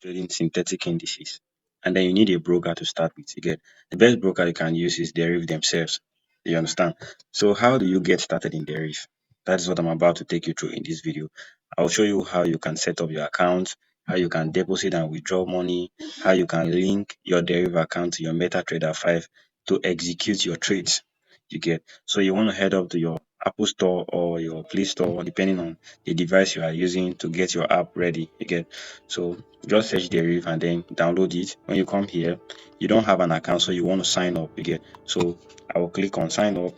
trading synthetic indices. And then you need a broker to start with. You get the best broker you can use is Deriv themselves. You understand? So how do you get started in Deriv? That is what I'm about to take you through in this video. I'll show you how you can set up your account, how you can deposit and withdraw money, how you can link your Deriv account to your MetaTrader 5 to execute your trades. You get, so you want to head up to your Apple Store or your Play Store, depending on the device you are using to get your app ready. You get, so just search Deriv and then download it. When you come here, you don't have an account, so you want to sign up. You get, so I will click on sign up.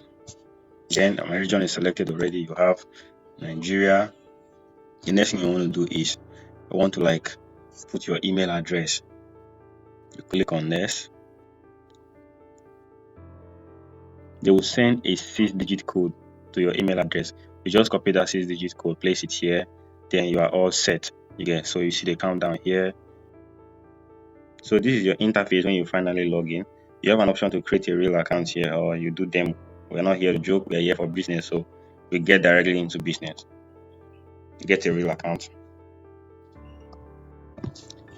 Then my region is selected already. You have Nigeria. The next thing you want to do is you want to put your email address. You click on next. They will send a 6-digit code to your email address. You just copy that 6-digit code, place it here, then you are all set. You get, so you see the countdown here. So this is your interface when you finally log in. You have an option to create a real account here, or you do demo. We're not here to joke, we're here for business, so we get directly into business. You get a real account.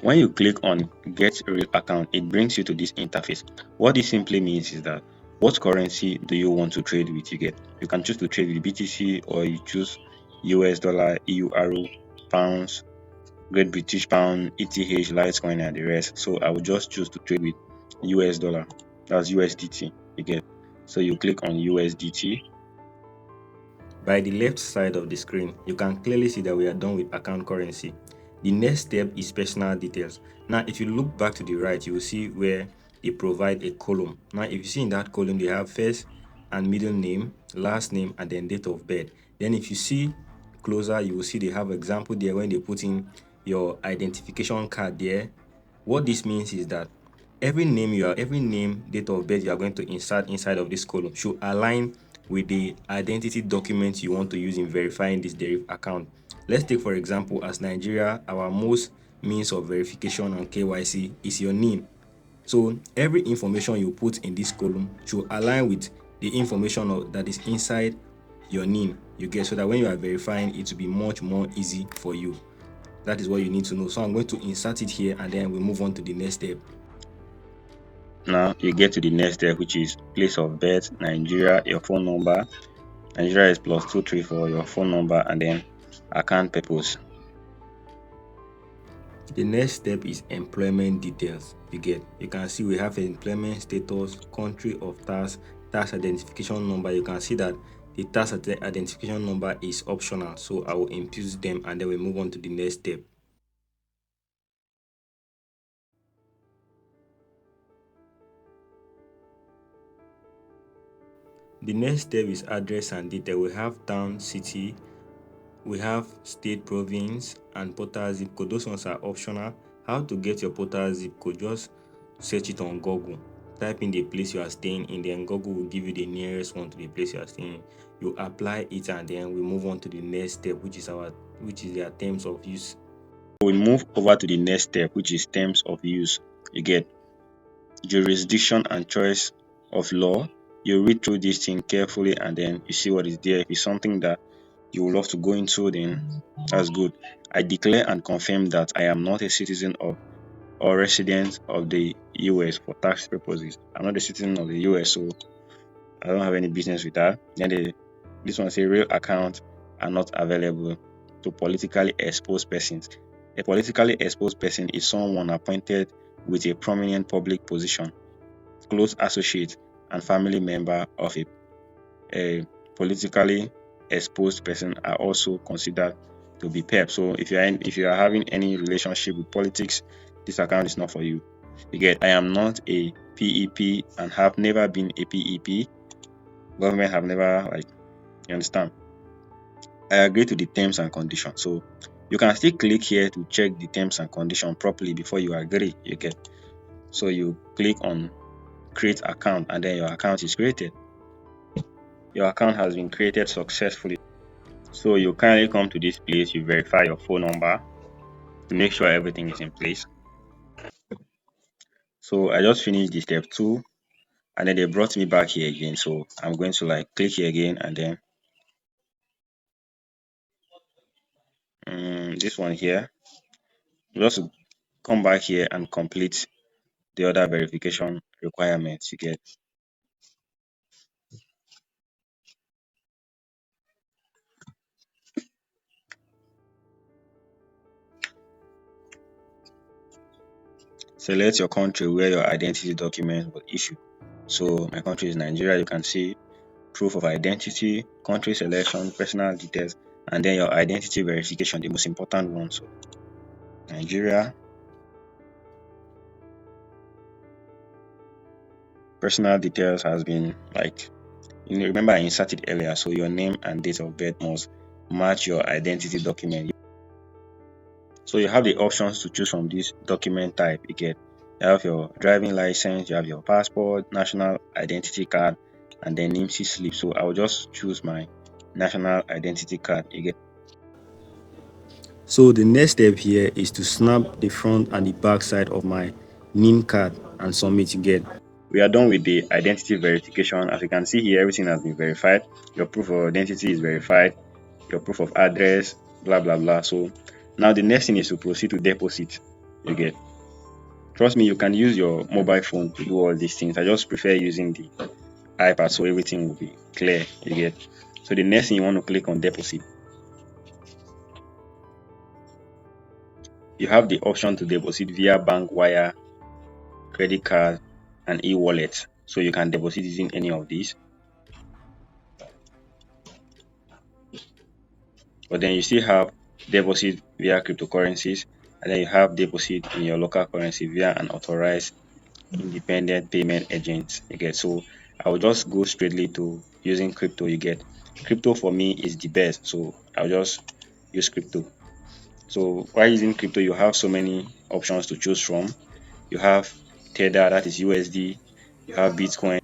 When you click on get a real account, it brings you to this interface. What this simply means is that what currency do you want to trade with? You can choose to trade with BTC, or you choose US dollar, EUR, pounds, Great British Pound, ETH, Litecoin, and the rest. So I will just choose to trade with US dollar. That's USDT. So you click on USDT. By the left side of the screen, you can clearly see that we are done with account currency. The next step is personal details. Now, if you look back to the right, you will see where they provide a column. Now, if you see in that column, they have first and middle name, last name, and then date of birth. Then if you see closer, you will see they have example there when they put in your identification card there. What this means is that every name, date of birth you are going to insert inside of this column should align with the identity document you want to use in verifying this Deriv account. Let's take for example, as Nigeria, our most means of verification and KYC is your name. So every information you put in this column should align with the information that is inside your name. You get, so that when you are verifying, it will be much more easy for you. That is what you need to know. So I'm going to insert it here, and then we move on to the next step. Now you get to the next step, which is place of birth, Nigeria, your phone number. Nigeria is +234, your phone number, and then account purpose. The next step is employment details. You can see we have employment status, country of tax, tax identification number. You can see that the tax identification number is optional, so I will input them and then we move on to the next step. The next step is address and detail. We have town, city, we have state, province, and postal zip code. Those ones are optional. How to get your postal zip code? Just search it on Google. Type in the place you are staying in, then Google will give you the nearest one to the place you are staying in. You apply it, and then we move on to the next step, which is their terms of use. We move over to the next step, which is terms of use. You get jurisdiction and choice of law. You read through this thing carefully, and then you see what is there. If it's something that you would love to go into, then that's good. I declare and confirm that I am not a citizen of or resident of the US for tax purposes. I'm not a citizen of the US, so I don't have any business with that. Then this one says real accounts are not available to politically exposed persons. A politically exposed person is someone appointed with a prominent public position, close associate and family member of a politically exposed person are also considered to be PEP. So if you are having any relationship with politics, this account is not for you. I am not a PEP and have never been a PEP. Government have never you understand. I agree to the terms and conditions. So you can still click here to check the terms and conditions properly before you agree. So you click on create account, and then your account is created. Your account has been created successfully. So you kindly come to this place, you verify your phone number to make sure everything is in place. So I just finished the step 2, and then they brought me back here again. So I'm going to click here again, and then this one here, just come back here and complete the other verification requirements you get. Select your country where your identity document was issued. So my country is Nigeria. You can see proof of identity, country selection, personal details, and then your identity verification, the most important one. So Nigeria, personal details has been like, remember I inserted earlier, so your name and date of birth must match your identity document. So you have the options to choose from this document type. You have your driving license, you have your passport, national identity card, and then NIMSI slip. So I'll just choose my national identity card. So the next step here is to snap the front and the back side of my NIM card and submit. We are done with the identity verification. As you can see here, everything has been verified. Your proof of identity is verified, your proof of address, blah blah blah. So now the next thing is to proceed to deposit. Trust me, you can use your mobile phone to do all these things. I just prefer using the iPad so everything will be clear. So the next thing, you want to click on deposit. You have the option to deposit via bank wire, credit card, and e-wallet. So you can deposit using any of these. But then you still have deposit via cryptocurrencies, and then you have deposit in your local currency via an authorized independent payment agent. So I will just go straightly to using crypto. Crypto for me is the best, so I'll just use crypto. So while using crypto, you have so many options to choose from. You have Tether, that is USD. You have Bitcoin.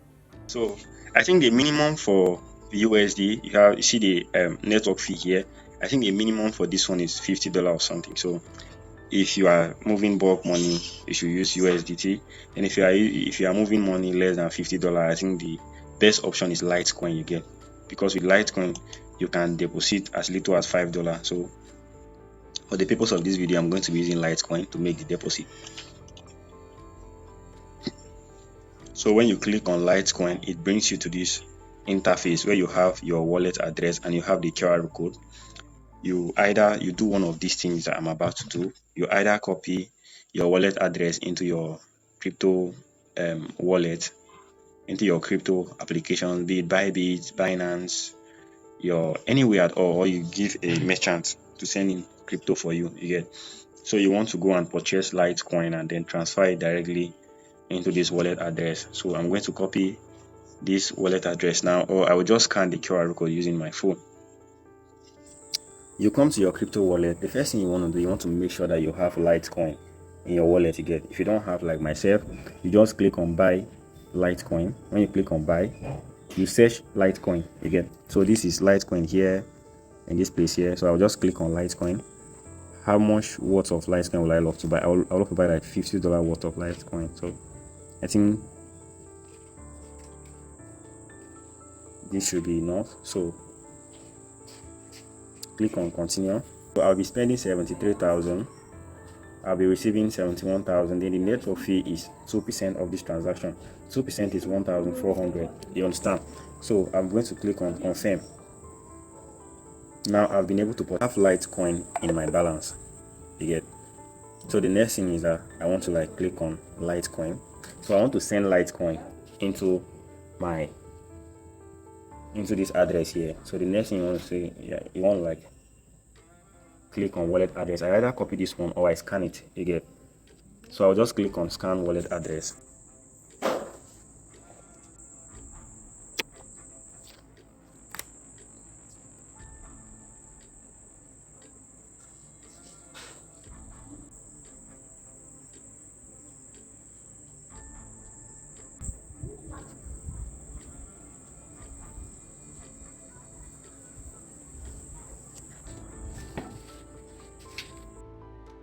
So I think the minimum for USD, you see the network fee here. I think the minimum for this one is $50 or something. So if you are moving bulk money, you should use USDT. And if you are moving money less than $50, I think the best option is Litecoin. Because with Litecoin you can deposit as little as $5. So for the purpose of this video, I'm going to be using Litecoin to make the deposit. So when you click on Litecoin, it brings you to this interface where you have your wallet address and you have the QR code. You do one of these things that I'm about to do. You either copy your wallet address into your crypto wallet, into your crypto application, be it Bybit, Binance, anywhere at all, or you give a merchant to send in crypto for you. So you want to go and purchase Litecoin and then transfer it directly into this wallet address. So I'm going to copy this wallet address now, or I will just scan the QR code using my phone. You come to your crypto wallet. The first thing you want to do, you want to make sure that you have Litecoin in your wallet. If you don't have, like myself, you just click on buy Litecoin. When you click on buy, you search Litecoin. So this is Litecoin here in this place here. So I'll just click on Litecoin. How much worth of Litecoin will I love to buy? I would love to buy like $50 worth of Litecoin. So I think this should be enough. So click on continue. So I'll be spending 73,000. I'll be receiving 71,000. Then the network fee is 2% of this transaction. 2% is 1,400. You understand? So I'm going to click on confirm. Now I've been able to have Litecoin in my balance. So the next thing is that I want to click on Litecoin. So I want to send Litecoin into this address here. So the next thing you want to say, you want to click on wallet address. I either copy this one or I scan it. So I'll just click on scan wallet address.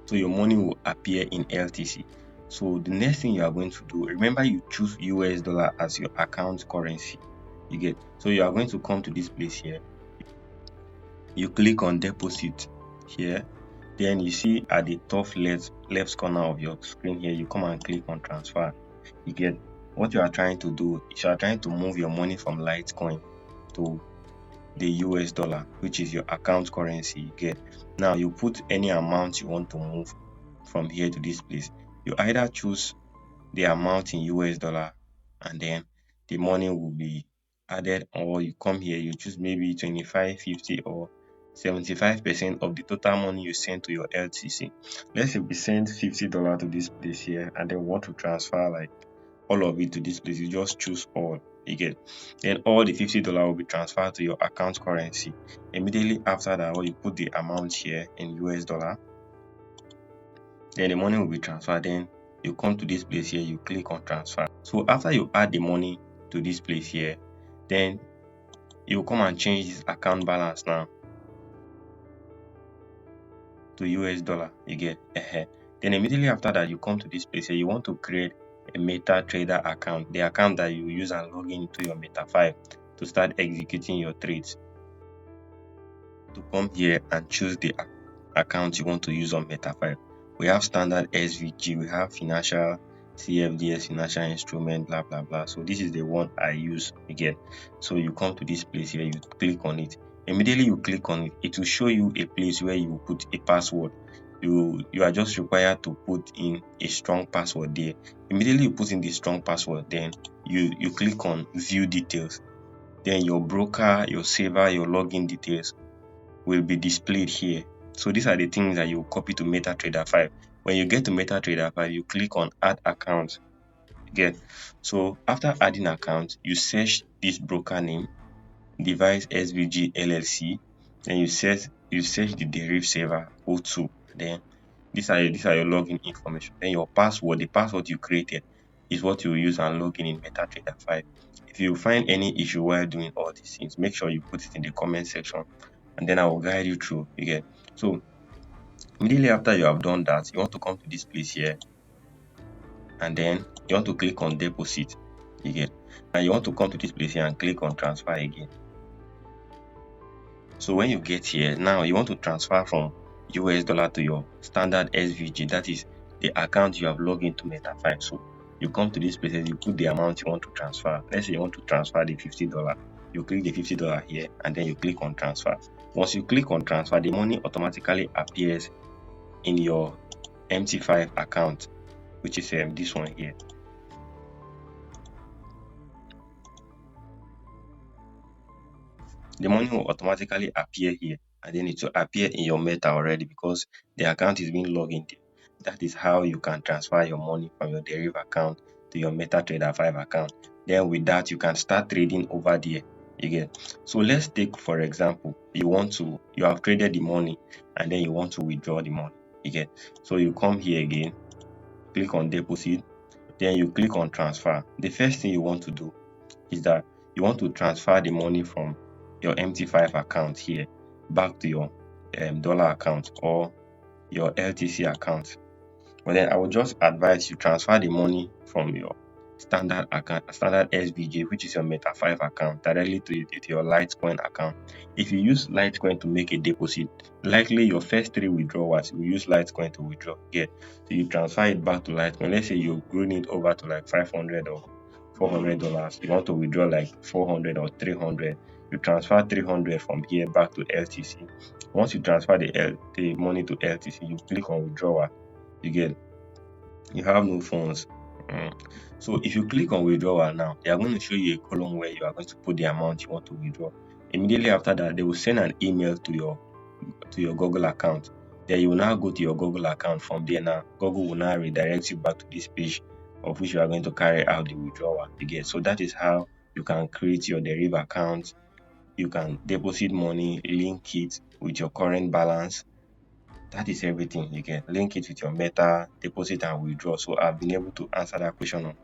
So your money will appear in LTC. So the next thing you are going to do, remember you choose US dollar as your account currency. So you are going to come to this place here. You click on deposit here. Then you see at the top left corner of your screen here, you come and click on transfer. You get what you are trying to do is you are trying to move your money from Litecoin to the US dollar, which is your account currency. You get now you put any amount you want to move from here to this place. You either choose the amount in US dollar and then the money will be added, or you come here, you choose maybe 25, 50 or 75% of the total money you send to your LTC. Let's say we send $50 to this place here and then want to transfer like all of it to this place. You just choose all, you get. Then all the $50 will be transferred to your account currency. Immediately after that, or you put the amount here in US dollar, then the money will be transferred. Then you come to this place here, you click on transfer. So after you add the money to this place here, then you come and change this account balance now to US dollar. You get then immediately after that, you come to this place here, you want to create a MetaTrader account, the account that you use and log into your Meta5 to start executing your trades. To come here and choose the account you want to use on Meta5. We have standard SVG, we have financial CFDS, financial instrument, blah blah blah. So this is the one I use again. So you come to this place here, you click on it. Immediately you click on it, it will show you a place where you put a password. You are just required to put in a strong password there. Immediately you put in the strong password, then you click on view details. Then your broker, your saver, your login details will be displayed here. So these are the things that you copy to MetaTrader 5. When you get to MetaTrader 5, you click on add account. Again, so after adding account, you search this broker name, device SVG LLC, then you search the Deriv server O2. Then these are your login information. Then your password, the password you created, is what you use and log in MetaTrader 5. If you find any issue while doing all these things, make sure you put it in the comment section, and then I will guide you through. Again, so immediately after you have done that, you want to come to this place here, and then you want to click on deposit. Again, and you want to come to this place here and click on transfer again. So when you get here, now you want to transfer from US dollar to your standard SVG, that is the account you have logged into Meta5. So you come to this place, you put the amount you want to transfer. Let's say you want to transfer the $50. You click the $50 here, and then you click on transfer. Once you click on transfer, the money automatically appears in your MT5 account, which is this one here. The money will automatically appear here, and then it will appear in your Meta already because the account is being logged in. That is how you can transfer your money from your Deriv account to your MetaTrader 5 account. Then with that, you can start trading over there again. So let's take, for example, you have traded the money and then you want to withdraw the money again. So you come here again, click on deposit, then you click on transfer. The first thing you want to do is that you want to transfer the money from your MT5 account here back to your dollar account or your LTC account. But then I would just advise you transfer the money from your standard account, standard SVG, which is your Meta5 account, directly to your Litecoin account. If you use Litecoin to make a deposit, likely your first 3 withdrawals will use Litecoin to withdraw. So you transfer it back to Litecoin. Let's say you've grown it over to like $500 or $400. You want to withdraw like 400 or 300. You transfer 300 from here back to LTC. Once you transfer the money to LTC, you click on withdrawal. You have no funds. So if you click on withdrawal now, they are going to show you a column where you are going to put the amount you want to withdraw. Immediately after that, they will send an email to your Google account. Then you will now go to your Google account. From there now, Google will now redirect you back to this page of which you are going to carry out the withdrawal again. So that is how you can create your Deriv account. You can deposit money, link it with your current balance. That is everything. You can link it with your Meta, deposit and withdraw. So I've been able to answer that question on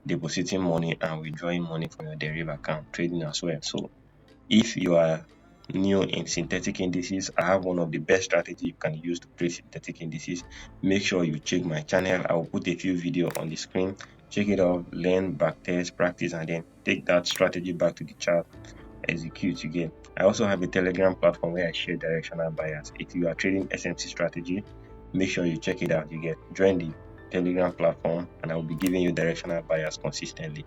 depositing money and withdrawing money from your Deriv account, trading as well. So if you are new in synthetic indices, I have one of the best strategies you can use to trade synthetic indices. Make sure you check my channel. I will put a few videos on the screen. Check it out, learn, backtest, practice, and then take that strategy back to the chart, execute again. I also have a Telegram platform where I share directional bias. If you are trading SMC strategy, make sure you check it out. You get join the Telegram platform, and I will be giving you directional bias consistently.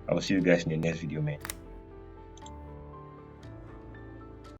I will see you guys in the next video, man.